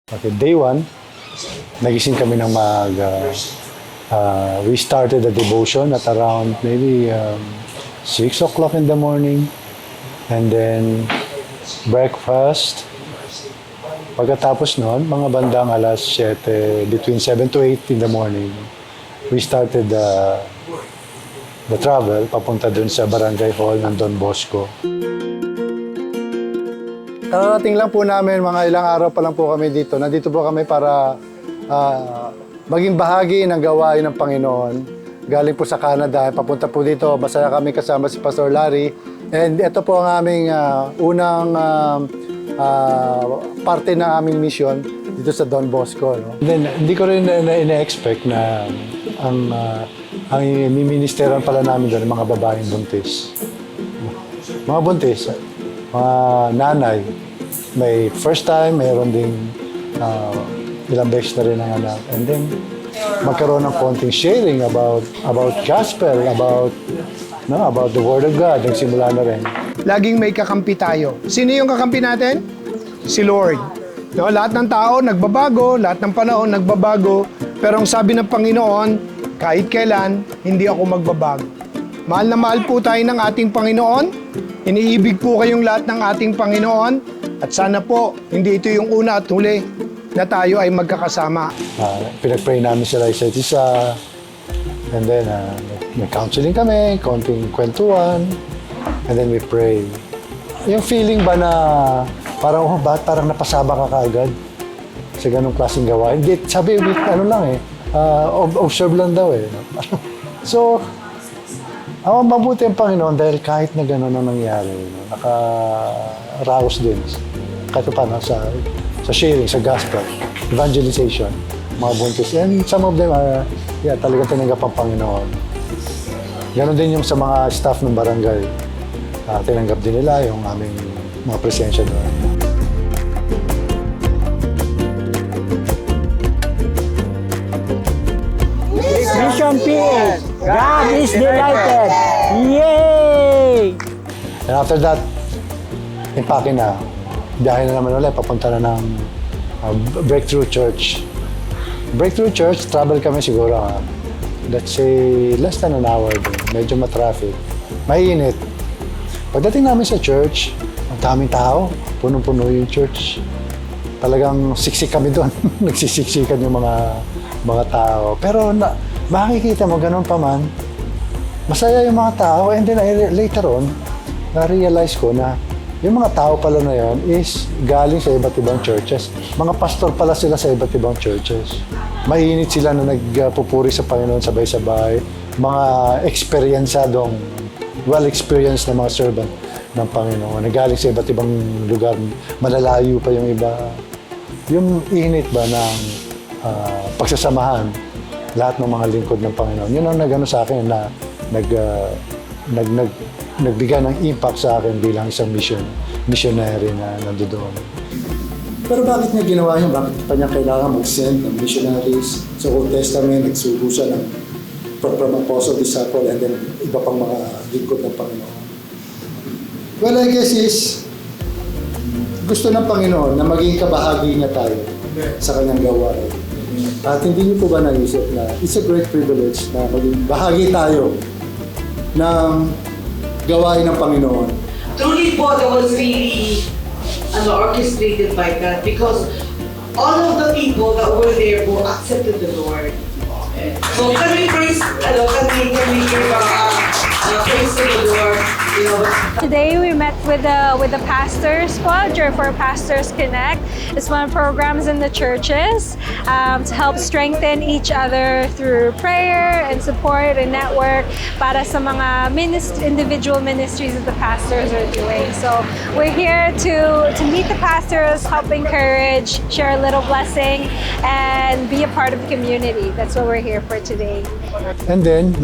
Okay, day one, nagising kami ng we started the devotion at around maybe 6 o'clock in the morning. And then breakfast. Pagkatapos nun, mga bandang alas 7, between 7 to 8 in the morning, we started the travel papunta dun sa barangay hall ng Don Bosco. Kararating lang po namin, mga ilang araw pa lang po kami dito. Nandito po kami para maging bahagi ng gawain ng Panginoon. Galing po sa Canada, papunta po dito. Masaya kami kasama si Pastor Larry. And ito po ang aming unang parte ng aming mission dito sa Don Bosco. No? Then, hindi ko rin na-expect na ang ministeran pala namin doon, mga babaeng buntis. Mga buntis, mga nanay. May first time, mayroon ding ilang beses na rin ang anak. And then, magkaroon ng konting sharing about gospel, about the Word of God. Nagsimula na rin. Laging may kakampi tayo. Sino yung kakampi natin? Si Lord. No, lahat ng tao nagbabago, lahat ng panahon nagbabago, pero ang sabi ng Panginoon, kahit kailan, hindi ako magbabago. Mahal na mahal po tayo ng ating Panginoon. Iniibig po kayong lahat ng ating Panginoon. At sana po, hindi ito yung una at huli na tayo ay magkakasama. Pinag-pray namin sila isa't isa. And then, may counseling kami, konting kwentuhan. And then we pray. Yung feeling ba na parang, bakit parang napasaba ka kaagad sa ganong klaseng gawain? Hindi, sabi, ano lang observe lang daw eh. So, mabuti ang Panginoon dahil kahit na gano'n ang nangyari, nakaraos din kahit paano sa sharing, sa gospel, evangelization, mga buntis. And some of them are, talagang tinanggap ang Panginoon. Ganon din yung sa mga staff ng barangay. Tinanggap din nila yung aming mga presensya doon. Mission PH, God is delighted! Yay! And after that, impake na. Biyahe na naman ulit, papunta na ng Breakthrough Church. Breakthrough Church, travel kami siguro, let's say, less than an hour din. Medyo matraffic. Mainit. Pagdating namin sa church, ang daming tao, punong-puno yung church. Talagang siksik kami doon. Nagsisiksikan yung mga tao. Pero makikita mo, ganun pa man, masaya yung mga tao. And then later on, na-realize ko na yung mga tao pala na yun is galing sa iba't ibang churches. Mga pastor pala sila sa iba't ibang churches. Mainit sila na nagpupuri sa Panginoon sabay-sabay. Mga experiensadong, well-experienced na mga servant ng Panginoon. Nagaling sa iba't ibang lugar. Malalayo pa yung iba. Yung init ba ng pagsasamahan lahat ng mga lingkod ng Panginoon. Yun ang nagano sa akin na nagbigay ng impact sa akin bilang isang missionary na nandoon. Pero bakit niya ginawa yun? Bakit pa niya kailangan mag-send ng missionaries sa Old Testament, nagsugo siya ng from apostle, disciple, and then iba pang mga lingkod ng Panginoon? Well, I guess is gusto ng Panginoon na maging kabahagi niya tayo sa kanyang gawain. At hindi niyo po ba naisip na it's a great privilege na maging bahagi tayo ng gawain ng Panginoon? Truly po, that was really orchestrated by God because all of the people that were there who accepted the Lord. So can we praise, can we give praise to the Lord? Today we met with the Pastors Squad for Pastors Connect. It's one of the programs in the churches to help strengthen each other through prayer and support and network para sa mga individual ministries that the pastors are doing. So we're here to meet the pastors, help encourage, share a little blessing, and be a part of the community. That's what we're here for today. And then,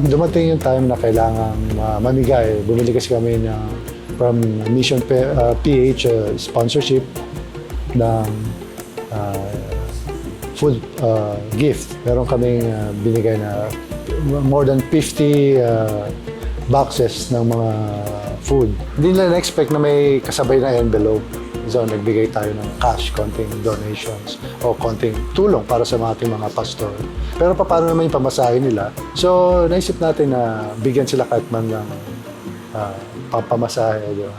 dumating yung time na kailangan mamigay. Bumili kasi kami from Mission PH sponsorship ng food gift. Meron kaming binigay na more than 50 boxes ng mga food. Hindi nila na-expect na may kasabay na envelope. So, nagbigay tayo ng cash, konting donations o konting tulong para sa ating mga pastor. Pero paano naman yung pamasahe nila? So, naisip natin na bigyan sila kahit man ng pamasahe. Di ba?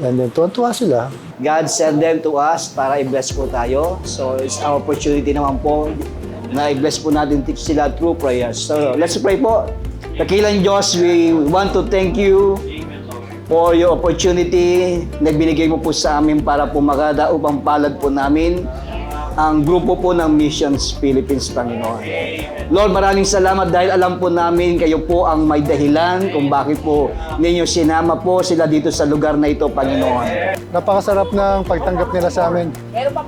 And then, tuwan-tuwa sila. God sent them to us para i-bless po tayo. So, it's our opportunity naman po na i-bless po natin sila through prayers. So, let's pray po. Dakilang Diyos, we want to thank you for your opportunity na binigay mo po sa amin para po magada upang palad po namin ang grupo po ng Missions Philippines, Panginoon. Lord, maraming salamat dahil alam po namin kayo po ang may dahilan kung bakit po ninyo sinama po sila dito sa lugar na ito, Panginoon. Napakasarap ng pagtanggap nila sa amin.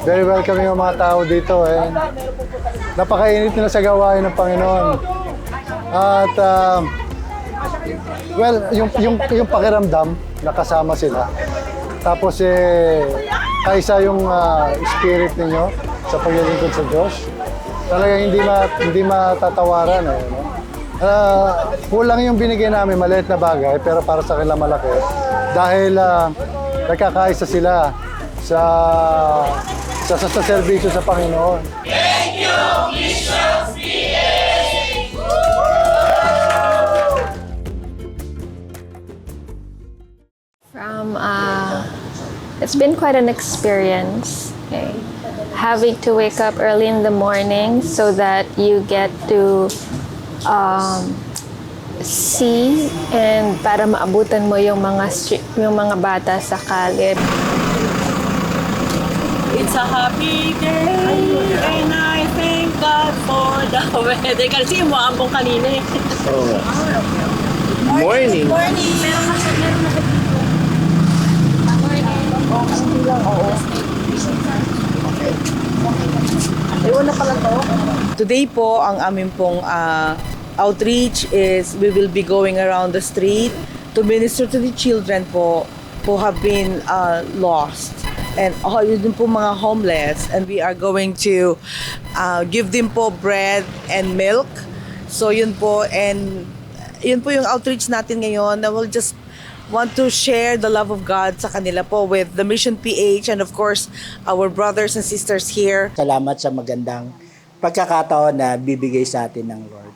Very welcome yung mga tao dito. And napakainit nila sa gawain ng Panginoon. At well, yung pakiramdam, nakasama sila. Tapos kaisa yung spirit ninyo sa paglilingkod sa Diyos. Talagang hindi matatawaran. No? Kulang yung binigay namin, maliit na bagay, pero para sa kanila malaki. Dahil nagkakaisa sila sa serbisyo sa Panginoon. Thank you, Missions PH! It's been quite an experience, okay? Having to wake up early in the morning so that you get to see and para maabutan mo yung mga bata sa kalye. It's a happy day and I thank God for the weather. Kasi umuambong kanina eh. Morning. Today po, ang aming pong outreach is we will be going around the street to minister to the children po who have been lost. And yun po mga homeless. And we are going to give them po bread and milk. So yun po, and yun po yung outreach natin ngayon na we'll just want to share the love of God sa kanila po with the Mission PH and of course our brothers and sisters here. Salamat sa magandang pagkakataon na bibigay sa atin ng Lord.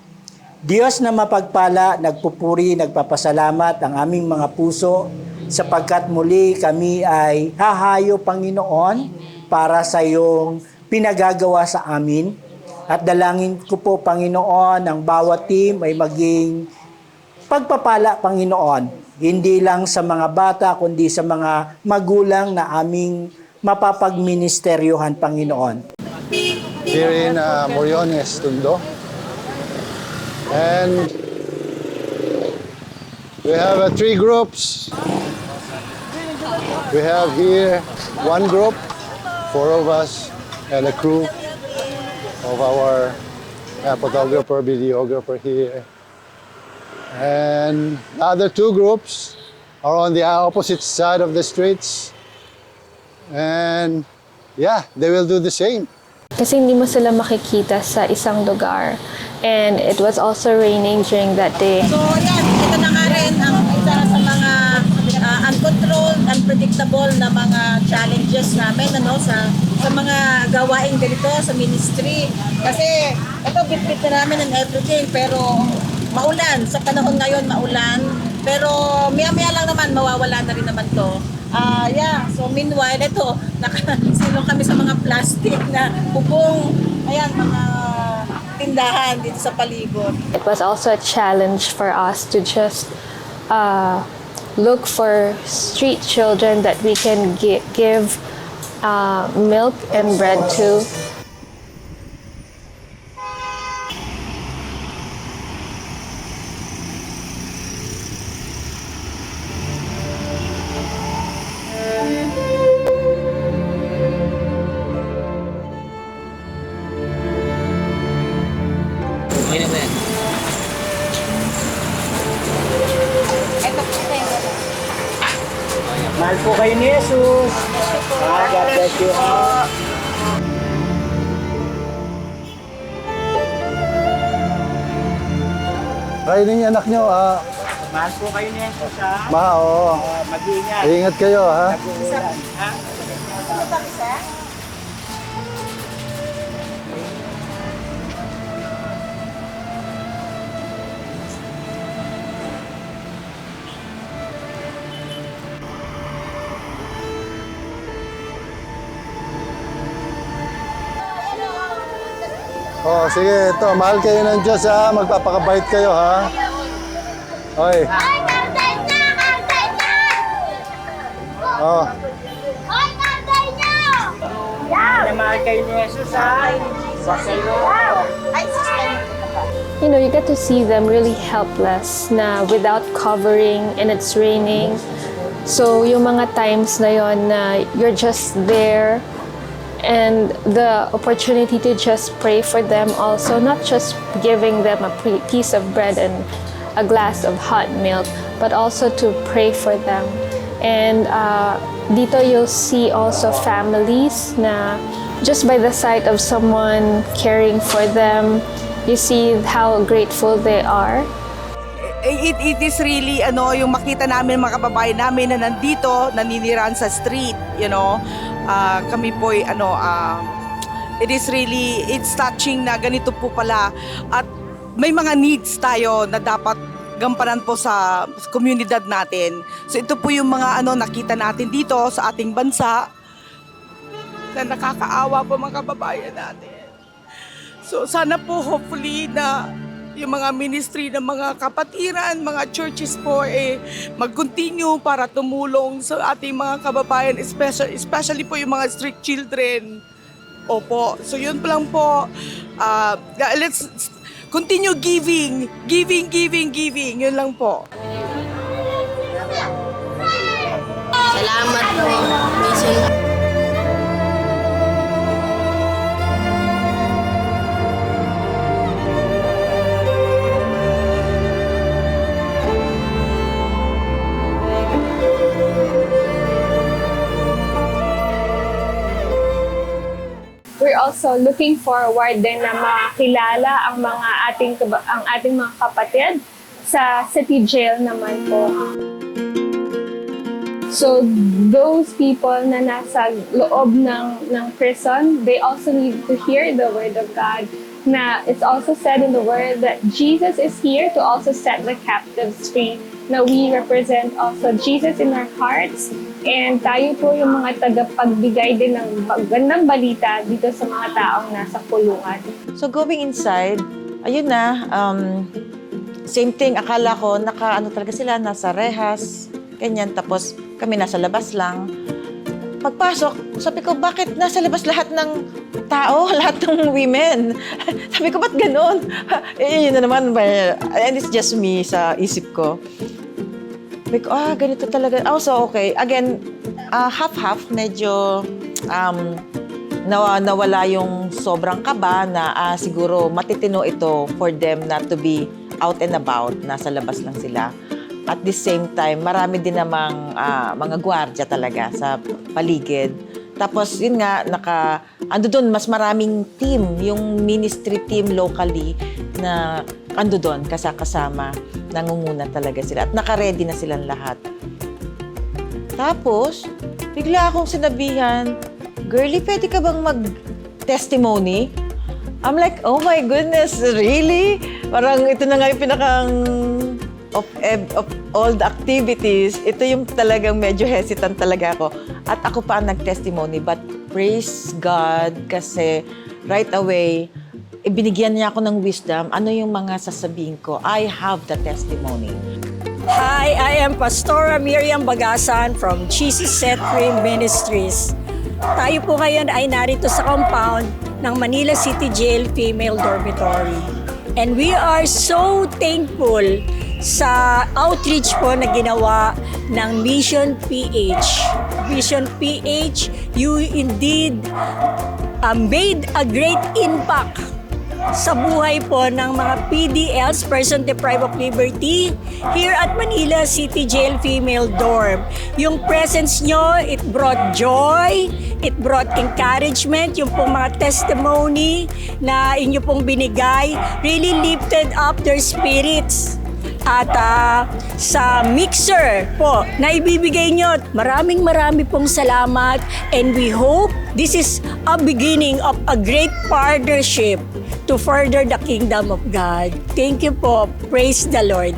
Diyos na mapagpala, nagpupuri, nagpapasalamat ang aming mga puso sapagkat muli kami ay hahayo, Panginoon, para sa iyong pinagagawa sa amin. At dalangin ko po, Panginoon, ang bawat team ay maging pagpapala, Panginoon, hindi lang sa mga bata, kundi sa mga magulang na aming mapapagministeryohan, Panginoon. Here in Moriones, Tondo. And we have 3 groups. We have here 1 group, 4 of us, and a crew of our photographer, videographer here. And the other 2 groups are on the opposite side of the streets. And yeah, they will do the same. Kasi hindi mo sila makikita sa isang lugar. And it was also raining during that day. So yan, ito na nga rin ang isa sa mga uncontrolled, unpredictable na mga challenges namin sa mga gawain ganito sa ministry. Kasi ito bit-bit na namin and everything, pero maulan. Sa panahon ngayon, maulan. Pero maya-maya lang naman, mawawala na rin naman to. So meanwhile, ito, nakasilong kami sa mga plastic na bubong. Ayan, mga tindahan dito sa palibot. It was also a challenge for us to just look for street children that we can give milk and bread to. Mahal po kayo ni Jesus. God bless you all. Training yung anak nyo, Mahal po kayo ni Jesus, ha? oo. Mag-iingat. Ingat kayo, ha? Ha? Oh, sige, ito. Mahal kayo ng Diyos, ha? Magpapakabait kayo, ha? Hoy. Oh. You know, you get to see them really helpless na without covering and it's raining. So, yung mga times na yon na you're just there and the opportunity to just pray for them also, not just giving them a piece of bread and a glass of hot milk, but also to pray for them. And dito you'll see also families na just by the sight of someone caring for them, you see how grateful they are. It is really yung makita namin mga kababayan namin na nandito naninirahan sa street, kami po it is really, it's touching na ganito po pala at may mga needs tayo na dapat gampanan po sa komunidad natin. So ito po yung mga nakita natin dito sa ating bansa na nakakaawa po mga kababayan natin. So sana po hopefully na yung mga ministry ng mga kapatiran, mga churches po mag-continue para tumulong sa ating mga kababayan, especially po yung mga strict children. Opo. So yun pa lang po. Let's continue giving. Yun lang po. Salamat po, Mission. We're also looking forward din na makilala ang ating mga kapatid sa city jail naman po. So those people na nasa loob ng prison, they also need to hear the word of God. Na it's also said in the word that Jesus is here to also set the captives free. Na we represent also Jesus in our hearts. And tayo po yung mga tagapagbigay din ng magandang balita dito sa mga taong nasa kulungan. So going inside, ayun na, same thing, akala ko talaga sila, nasa rehas, ganyan, tapos kami nasa labas lang. Pagpasok, sabi ko, bakit nasa labas lahat ng tao, lahat ng women? Sabi ko, ba't ganun? Yun na naman, and it's just me sa isip ko. Sabi ko, ganito talaga. So okay. Again, half-half, medyo nawala yung sobrang kaba na siguro matitino ito for them not to be out and about. Nasa labas lang sila. At the same time, marami din namang mga gwardiya talaga sa paligid. Tapos, yun nga, ando doon, mas maraming team, yung ministry team locally na ando doon, kasama, nangunguna talaga sila. At naka-ready na silang lahat. Tapos, bigla akong sinabihan, girlie, pwede ka bang mag-testimony? I'm like, oh my goodness, really? Parang ito na nga yung pinakang of all the activities, ito yung talagang medyo hesitant talaga ako. At ako pa ang nag-testimony. But praise God kasi right away, binigyan niya ako ng wisdom. Ano yung mga sasabihin ko? I have the testimony. Hi, I am Pastora Miriam Bagasan from Jesus Set Free Ministries. Tayo po ngayon ay narito sa compound ng Manila City Jail Female Dormitory. And we are so thankful sa outreach po na ginawa ng Mission PH. Mission PH, you indeed made a great impact sa buhay po ng mga PDLs, Person Deprived of Liberty, here at Manila City Jail Female Dorm. Yung presence nyo, it brought joy, it brought encouragement, yung pong mga testimony na inyo pong binigay, really lifted up their spirits. at sa mixer po na ibibigay nyo. Marami pong salamat, and we hope this is a beginning of a great partnership to further the kingdom of God. Thank you po. Praise the Lord.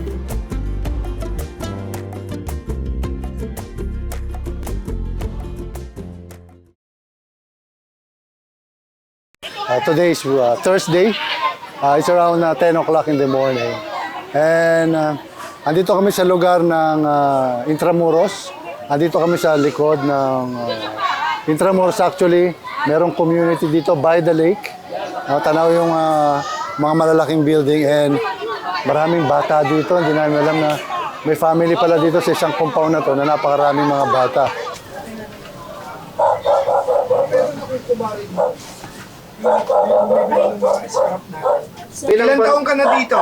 Today is Thursday. It's around 10 o'clock in the morning. And andito kami sa lugar ng Intramuros. Andito kami sa likod ng Intramuros actually. Merong community dito by the lake. Tanaw yung mga malalaking building and maraming bata dito. Hindi namin alam na may family pala dito sa isang compound na to na napakaraming mga bata. Ilan taong ka na dito?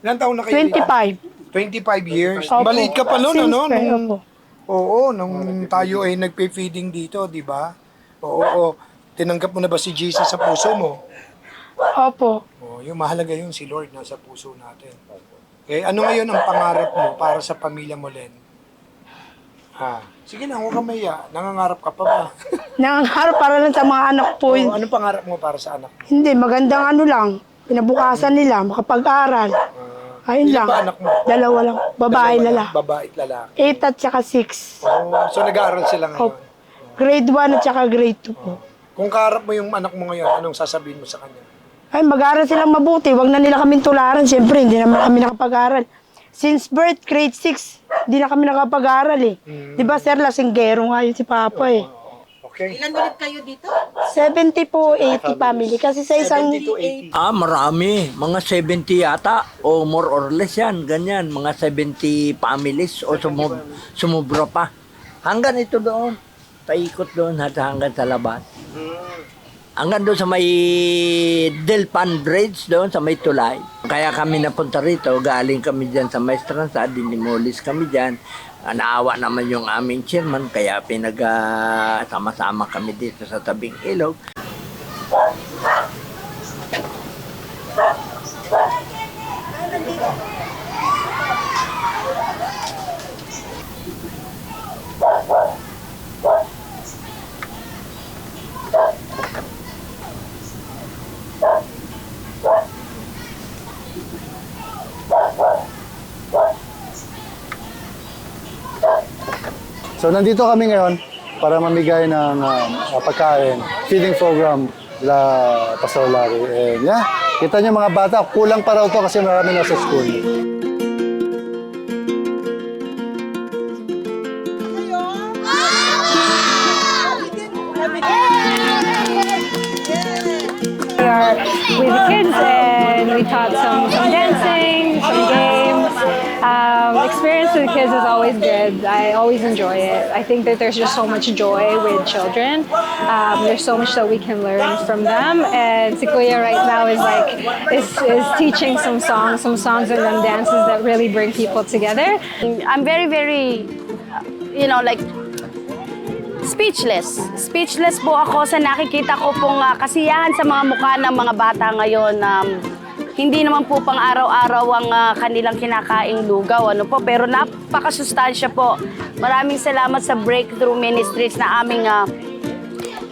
Ilan taong na kayo dito? 25. 25 years. Opo. Maliit ka pa noon, ano? Since birth, opo. Oo, nung tayo ay nagpe-feeding dito, di ba? Oo. Tinanggap mo na ba si Jesus sa puso mo? Opo. Oo, yung mahalaga yun, si Lord nasa puso natin. Eh, ano ngayon ang pangarap mo para sa pamilya mo, Len? Sige na, huwag kang maya. Nangangarap ka pa ba? Nangangarap para lang sa mga anak po. Oo, anong pangarap mo para sa anak mo? Hindi, magandang ano lang. Pinabukasan nila, makapag-aral. Ayun Ilan lang. ba anak mo? Dalawa lang. Babae, Dalawa lang, lalaki. Babae at lalaki. 8 at saka 6. Oh, so nag-aaral sila ngayon. Opo. Grade 1 at saka grade 2 po. Kung kaharap mo yung anak mo ngayon, anong sasabihin mo sa kanya? Ay, mag-aaral silang mabuti. Huwag na nila kaming tularan. Siyempre, hindi naman kami nakapag-aral. Since birth, grade 6, hindi na kami nakapag-aral eh. Di ba, sir, lasinggero nga yun si Papa eh. Okay. Ilan ulit kayo dito? 70 po, 80 family. Kasi sa isang... 70 to 80. Marami. Mga 70 yata o more or less yan. Ganyan. Mga 70 families o sumubra pa. Hanggang ito doon. Paikot doon hanggang sa labas. Hanggang doon sa may Delpan Bridge doon sa may tulay. Kaya kami napunta rito. Galing kami dyan sa Maestranza. Dinimulis kami dyan. Naawa naman yung aming chairman. Kaya sama-sama kami dito sa tabing ilog. So nandito kami ngayon para mamigay ng pagkain, feeding program la Pastor Larry. And yeah, kita niyo mga bata, kulang pa raw to kasi marami na sa school. We are with the kids and we taught some dancing, some games. Experience with kids is always good. I always enjoy it. I think that there's just so much joy with children. There's so much that we can learn from them. And si Kuya right now is teaching some songs and then dances that really bring people together. I'm very, speechless. Speechless po ako sa nakikita ko pong kasiyahan sa mga mukha ng mga bata ngayon. Hindi naman po pang araw-araw ang kanilang kinakaing lugaw, pero napakasustansya po. Maraming salamat sa Breakthrough Ministries na aming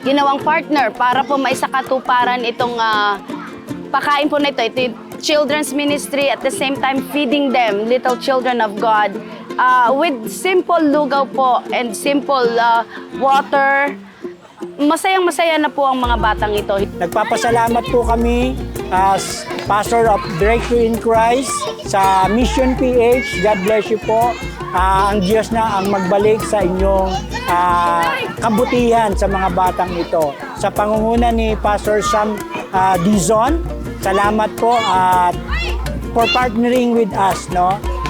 ginawang partner para po maisakatuparan itong pakain po na ito. Ito yung children's ministry, at the same time feeding them, little children of God, with simple lugaw po and simple water. Masayang-masaya na po ang mga batang ito. Nagpapasalamat po kami as Pastor of Breakthrough in Christ sa Mission PH. God bless you po. Ang Diyos na ang magbalik sa inyong kabutihan sa mga batang ito. Sa pangunguna ni Pastor Sam Dizon, salamat po at for partnering with us.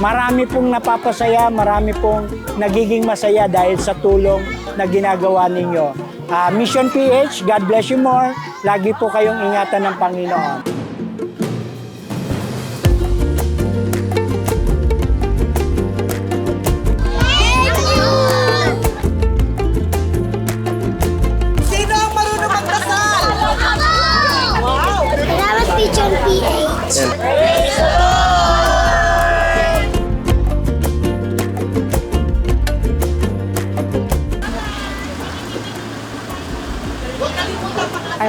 Marami pong napapasaya, marami pong nagiging masaya dahil sa tulong na ginagawa ninyo. Mission PH, God bless you more. Lagi po kayong ingatan ng Panginoon. Sino ang marunong magdasal? Wow! Salamat, Mission PH. Praise the Lord!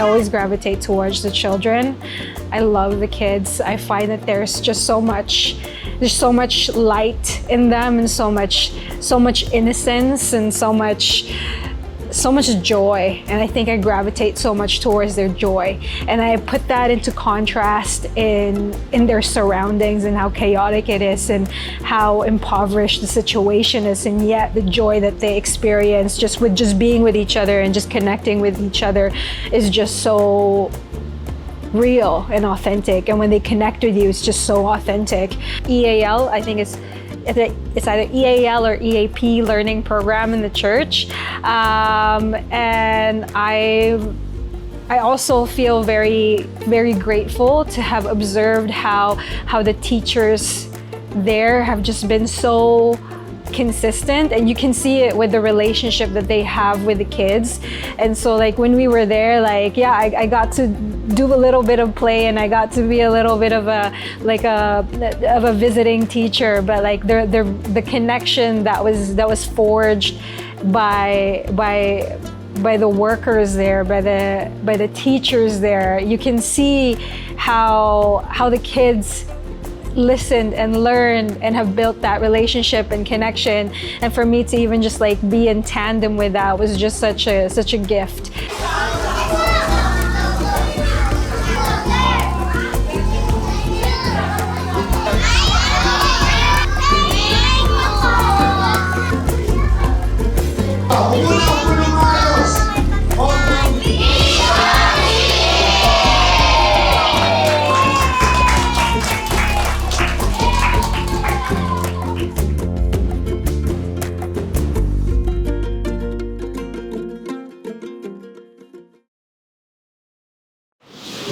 always gravitate towards the children. I love the kids. I find that there's so much light in them, and so much innocence, and so much joy, and I think I gravitate so much towards their joy, and I put that into contrast in their surroundings and how chaotic it is and how impoverished the situation is, and yet the joy that they experience just being with each other and just connecting with each other is just so real and authentic. And when they connect with you, it's just so authentic. EAL, I think it's either EAL or EAP learning program in the church, and I also feel very, very grateful to have observed how the teachers there have just been so consistent, and you can see it with the relationship that they have with the kids. And so like when we were there, like I got to do a little bit of play, and I got to be a little bit of a visiting teacher, but like the connection that was forged by the workers there, by the teachers there, you can see how the kids listened and learned and have built that relationship and connection. And for me to even just like be in tandem with that was just such a gift.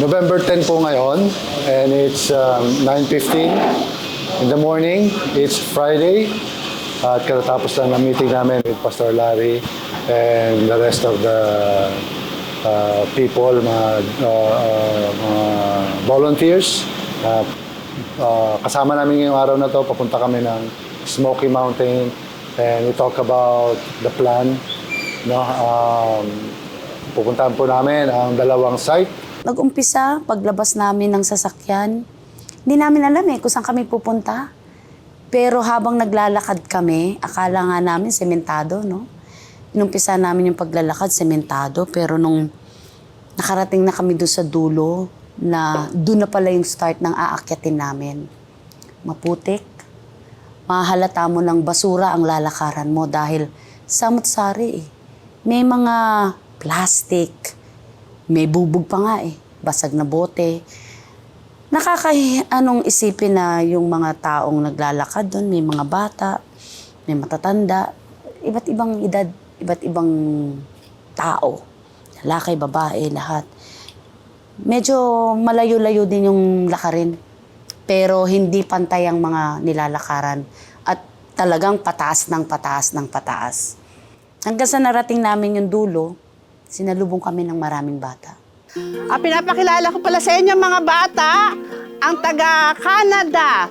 November 10 po ngayon, and it's 9:15 in the morning. It's Friday, at katatapos lang ng meeting namin with Pastor Larry and the rest of the people, mga volunteers. Kasama namin ngayong araw na to, papunta kami ng Smoky Mountain, and we talk about the plan. Pupuntahan po namin ang dalawang site. Nag-umpisa, paglabas namin ng sasakyan, hindi namin alam kung saan kami pupunta. Pero habang naglalakad kami, akala nga namin sementado, no? Inumpisa namin yung paglalakad, sementado. Pero nung nakarating na kami doon sa dulo, na doon na pala yung start ng aakyatin namin. Maputik. Mahalata mo ng basura ang lalakaran mo dahil samot-sari. May mga plastic. May bubog pa nga basag na bote. Nakakaanong isipin na yung mga taong naglalakad doon, may mga bata, may matatanda, iba't ibang edad, iba't ibang tao. Lalaki, babae, lahat. Medyo malayo-layo din yung lakarin. Pero hindi pantay ang mga nilalakaran. At talagang pataas ng pataas ng pataas. Hanggang sa narating namin yung dulo, sinalubong kami ng maraming bata. Pinapakilala ko pala sa inyo mga bata, ang taga-Canada.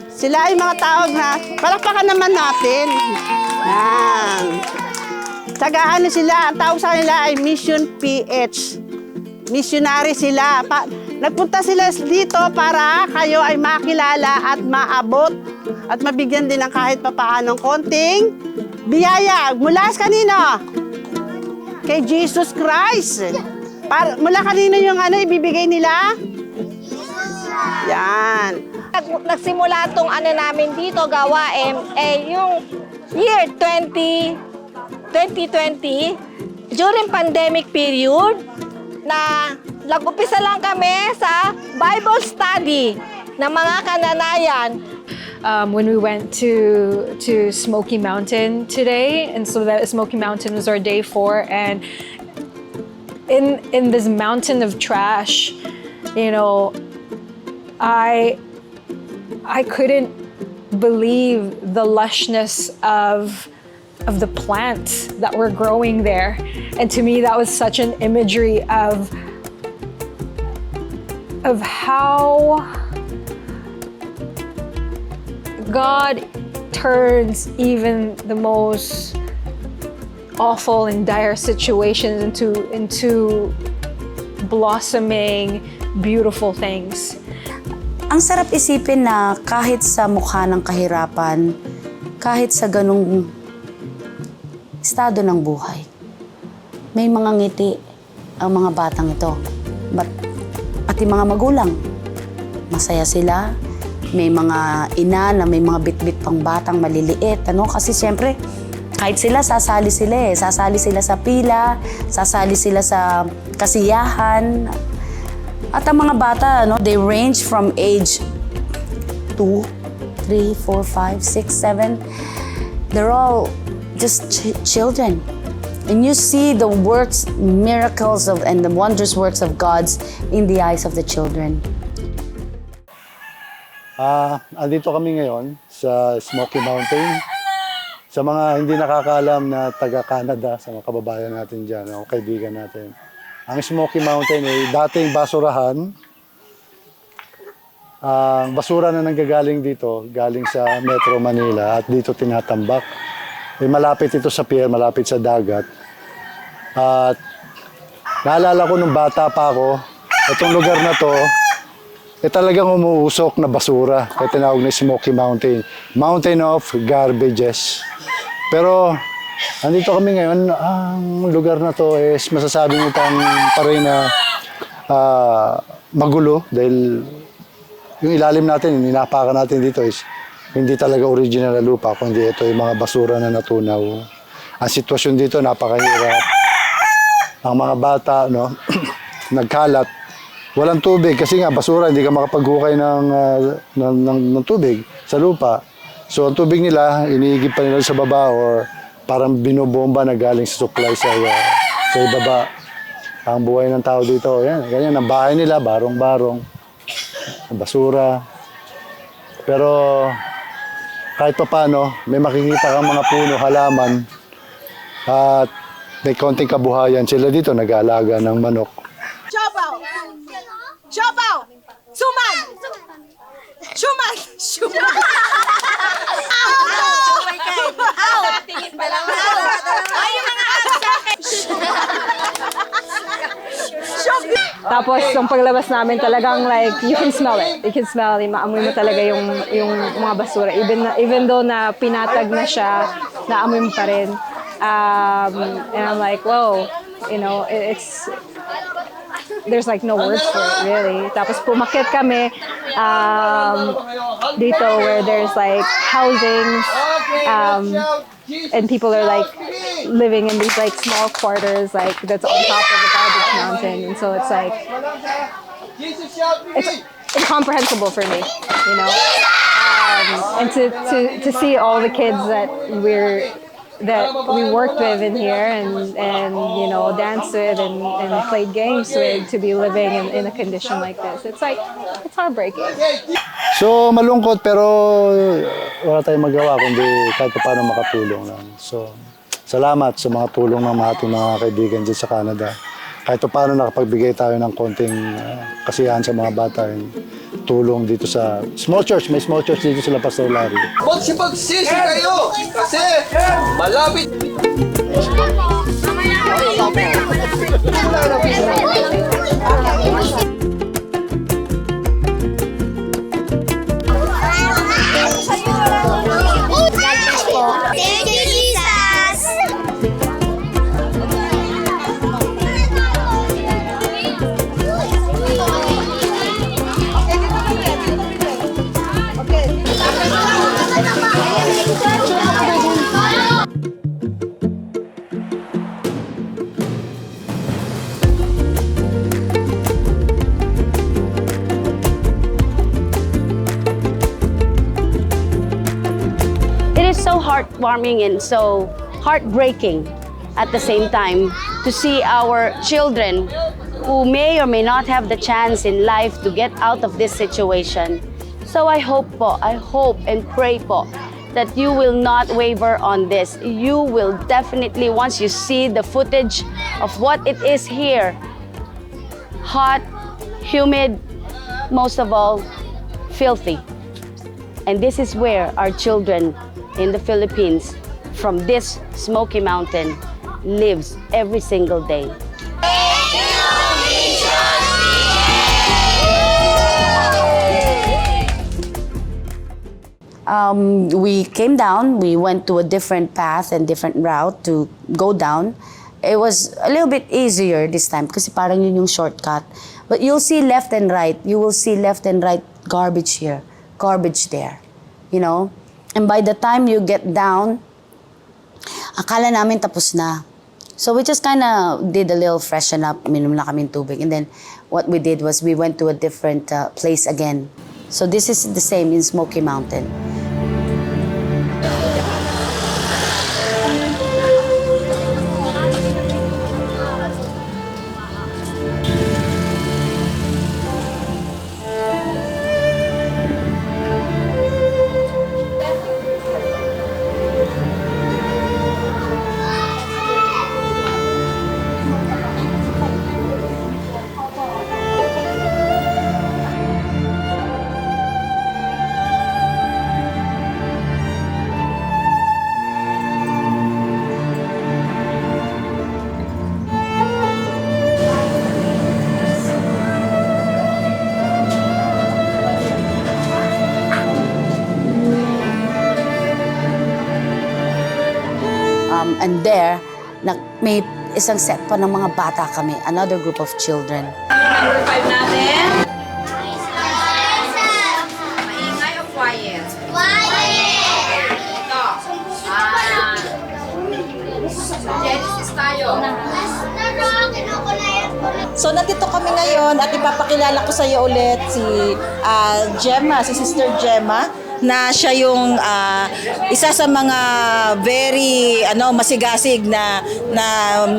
Sila ay mga tao na, palakpakan naman natin. Yan. Taga-ano sila, ang tawag sa nila ay Mission PH. Missionary sila. Nagpunta sila dito para kayo ay makilala at maabot at mabigyan din ng kahit papaanong konting biyaya. Mula sa kanino? Kay Jesus Christ. Mula kanino yung ibibigay nila? Yan. Nagsimula tong namin dito, gawain, yung year 2020, during pandemic period, na nag-upisa lang kami sa Bible study ng mga kananayan. When we went to Smoky Mountain today, and so that Smoky Mountain was our day 4, and in this mountain of trash, I couldn't believe the lushness of the plants that were growing there, and to me that was such an imagery of how God turns even the most awful and dire situations into blossoming, beautiful things. Ang sarap isipin na kahit sa mukha ng kahirapan, kahit sa ganung estado ng buhay, may mga ngiti ang mga batang ito. Pati mga magulang, masaya sila. May mga ina na may mga bitbit pang batang maliliit. Kasi siyempre, kahit sila, sasali sila eh. Sasali sila sa pila, sasali sila sa kasiyahan. At ang mga bata, they range from age 2, 3, 4, 5, 6, 7. They're all just children. And you see the works, miracles and the wondrous works of God's in the eyes of the children. Andito kami ngayon sa Smoky Mountain. Sa mga hindi nakakaalam na taga-Canada, sa mga kababayan natin dyan, o kaibigan natin. Ang Smoky Mountain ay dating basurahan. Ang basura na nanggagaling dito, galing sa Metro Manila at dito tinatambak. Malapit ito sa pier, malapit sa dagat. At naalala ko nung bata pa ako, itong lugar na to, talagang umuusok na basura. Kaya tinawag na Smoky Mountain. Mountain of Garbages. Pero andito kami ngayon, ang lugar na to is masasabi mo pa rin na magulo dahil yung ilalim natin, ninapakan natin dito is hindi talaga original na lupa, kundi ito yung mga basura na natunaw. Ang sitwasyon dito napakahirap. Ang mga bata, nagkalat. Walang tubig kasi nga basura, hindi ka makapaghukay ng tubig sa lupa. So ang tubig nila, iniigib pa nila sa baba or parang binobomba na galing sa supply sa ibaba. Ang buhay ng tao dito, ganyan, ang bahay nila, barong-barong, basura. Pero kahit pa paano, may makikita kang mga puno, halaman, at may konting kabuhayan. Sila dito nag-aalaga ng manok. Chopaw! Chopaw! Suman! Suman! Suman! Out! Tingin pa lang. Ay, yung mga Tapos, yung paglabas namin talagang you can smell it. You can smell, maamoy mo talaga yung mga basura. Even though na pinatag na siya, naamoy mo pa rin. And I'm like, whoa, there's no words for it, really. Tapos pumakit kami dito where there's housings, and people are living in these small quarters that's on top of the garbage mountain, and so it's incomprehensible for me, and to see all the kids that we worked with in here and danced with and played games with, to be living in a condition like this. It's heartbreaking. So malungkot pero wala tayong magawa kundi kahit paano makatulong lang. So salamat sa mga tulong ng ating mga kaibigan dyan sa Canada. Kahit paano nakapagbigay tayo ng konting kasiyahan sa mga bata and tulong dito sa small church. May small church dito sa Pastor Larry. Magsipagsisi kayo kasi malapit. Heartwarming and so heartbreaking at the same time to see our children who may or may not have the chance in life to get out of this situation. So I hope and pray po that you will not waver on this. You will definitely, once you see the footage of what it is here, hot, humid, most of all, filthy. And this is where our children in the Philippines, from this Smoky Mountain, lives every single day. we came down, we went to a different path and different route to go down. It was a little bit easier this time kasi parang yun yung shortcut. But you'll see left and right. You will see left and right garbage here, garbage there. You know? And by the time you get down, akala namin tapos na. So we just kind of did a little freshen up, minom na kami tubig. And then what we did was we went to a different place again. So this is the same in Smoky Mountain. And there, may isang set pa ng mga bata kami, another group of children. Number 5 natin. Maingay o quiet? Quiet! Ito. Genesis tayo. So nandito kami ngayon at ipapakilala ko sa iyo ulit si Gemma, si Sister Gemma, na siya yung isa sa mga very masigasig na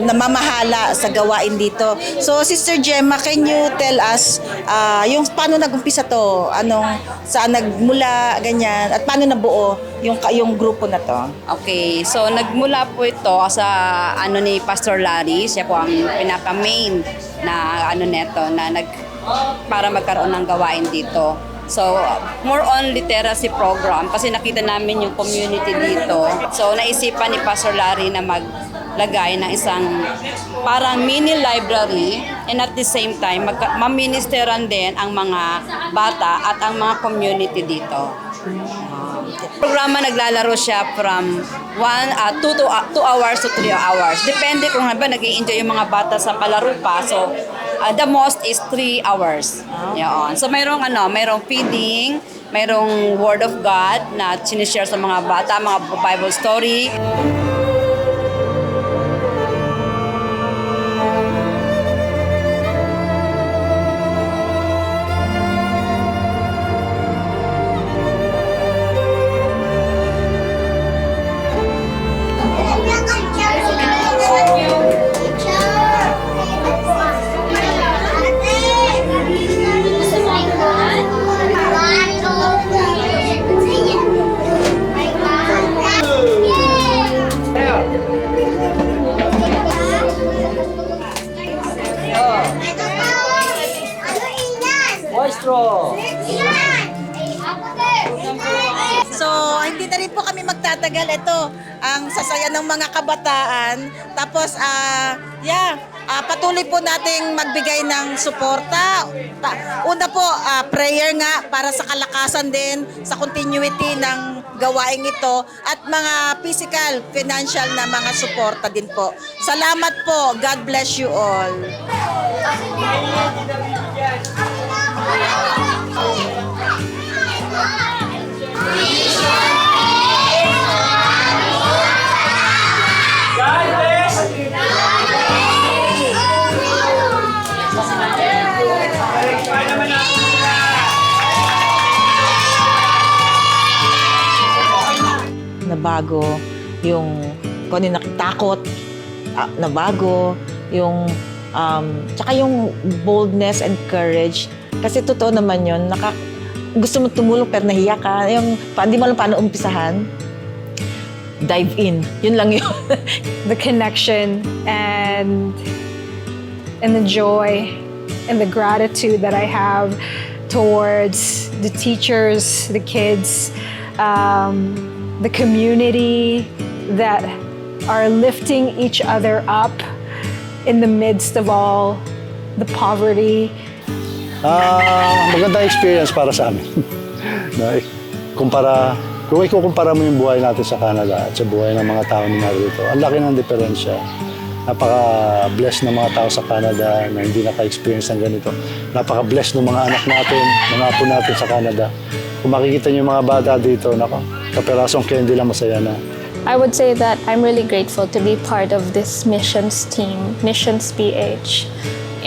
namamahala sa gawain dito. So Sister Gemma, can you tell us yung paano nag-umpisa to? Saan nagmula, ganyan, at paano nabuo yung grupo na to? Okay, so nagmula po ito sa ni Pastor Larry, siya po ang pinaka-main na neto na para magkaroon ng gawain dito. So, more on literacy program kasi nakita namin yung community dito. So, naisipan ni Pastor Larry na maglagay ng isang parang mini library and at the same time, maministeran din ang mga bata at ang mga community dito. Programa naglalaro siya from 2 hours to 3 hours. Depende kung nag-i-enjoy yung mga bata sa palaro pa. So, the most is 3 hours. Yan. So, mayroong feeding, mayroong Word of God na sinishare sa mga bata, mga Bible story. So, hindi na rin po kami magtatagal. Ito, ang sasaya ng mga kabataan. Tapos, patuloy po nating magbigay ng suporta. Una po, prayer nga para sa kalakasan din, sa continuity ng gawaing ito, at mga physical, financial na mga suporta din po. Salamat po. God bless you all. Nabago yung kung ano nakitakot, nabago yung tsaka yung boldness and courage, kasi totoo naman yun, gusto mo tumulong pero nahiya ka, yung hindi mo alam paano umpisahan, dive in, yun lang yun. The connection and the joy and the gratitude that I have towards the teachers, the kids, the community that are lifting each other up in the midst of all the poverty. Magandang experience para sa amin. Kumpara Kung ikukumpara mo yung buhay natin sa Canada at sa buhay ng mga tao na narito, ang laki ng diferensya. Napaka-blessed ng mga tao sa Canada na hindi naka-experience ng ganito. Napaka-blessed ng mga anak natin, mga apo natin sa Canada. Kung makikita niyo yung mga bata dito, nako, kaperasong candy lang masaya na. I would say that I'm really grateful to be part of this missions team, Missions PH.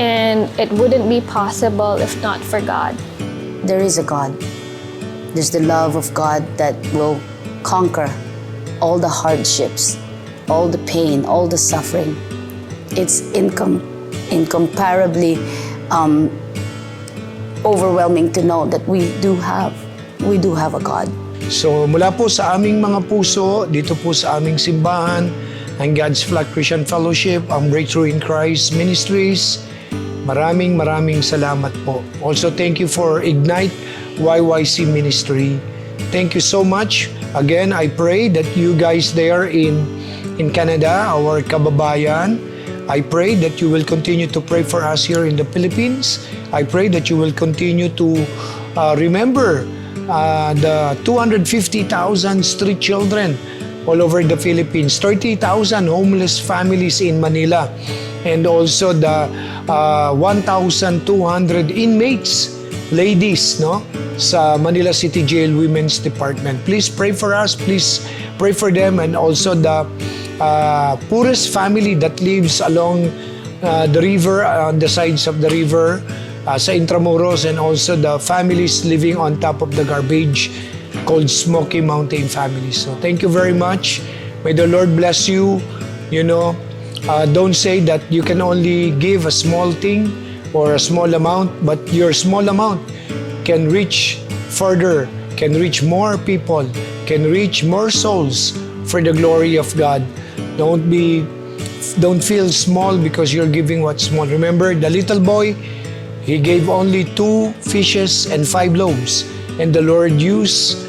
And it wouldn't be possible if not for God. There is a God. There's the love of God that will conquer all the hardships, all the pain, all the suffering. It's incomparably overwhelming to know that we do have a God. So mula po sa aming mga puso, dito po sa aming simbahan, ang God's Flock Christian Fellowship, ang Breakthrough in Christ Ministries, maraming salamat po. Also, thank you for Ignite YYC Ministry. Thank you so much. Again, I pray that you guys there in Canada, our kababayan, I pray that you will continue to pray for us here in the Philippines. I pray that you will continue to remember the 250,000 street children all over the Philippines, 30,000 homeless families in Manila, and also the 1,200 inmates, ladies, no, sa Manila City Jail Women's Department. Please pray for us, please pray for them, and also the poorest family that lives along the river, on the sides of the river, sa Intramuros, and also the families living on top of the garbage called Smoky Mountain families. So thank you very much. May the Lord bless you. You know, don't say that you can only give a small thing or a small amount, but your small amount can reach further, can reach more people, can reach more souls for the glory of God. Don't feel small because you're giving what's small. Remember, the little boy, he gave only 2 fishes and 5 loaves, and the Lord used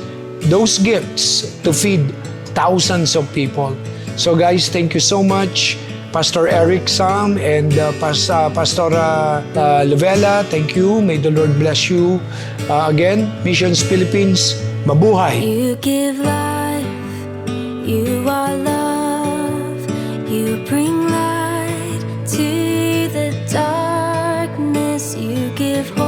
those gifts to feed thousands of people. So guys, thank you so much. Pastor Eric Sam and Pastora Lovella, thank you. May the Lord bless you. Again, Missions Philippines, mabuhay! You give life, you are love, you bring light to the darkness, you give hope.